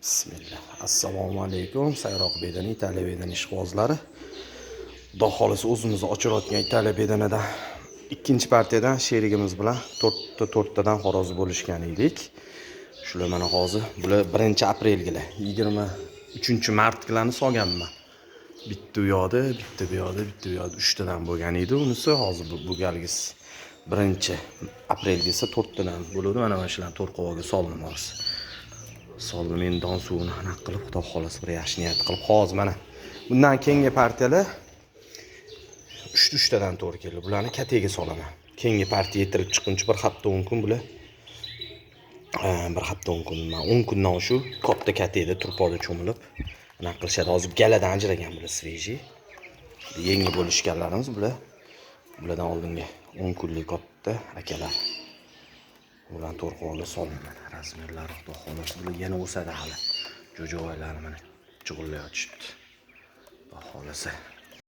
Bismillah. Assalomu alaykum. Sayroq bedani, Italiya bedani ishqibozlari. Xudo xolisi o'zimizni ochirayotgan Italiya bedanidan ikkinchi partiyadan sherigimiz bilan 4tadan xo'roz bo'lishgan edik. Shular mana hozir bular 1-aprelgilar, 23-martgilarni solganman. Bitta u yoqda, bitta bu yoqda, bitta bu yoqda 3tadan bo'lgan edi. Unisi hozir bu galgisi 1-aprelgisi 4tadan bo'ladi. Mana shularni to'rqovaga soldim hozir. Soldim endi don suvini aniq qilib, xudo xolasi bir yaxshi niyat qilib hozir mana bundan keyingi partiyalar 3tadan to'g'ri keldi. Bularni kataga solaman. Keyingi partiya yetirib chiqquncha bir hafta 10 kun bular. Bir hafta 10 kun, 10 kundan shu katta katada turpoqda cho'milib aniq qilishadi. Hozir galadan ajragan bular sveji. Yangi bo'lishganlarimiz bular. Bulardan oldingi 10 kunlik katta akalar. Ulan to'rqo'ga soldim. Razmerlari xudo xolasi bular yana o'sadi hali. Jo'jo'ylar mana chug'illayotibdi. Xudo xolasi.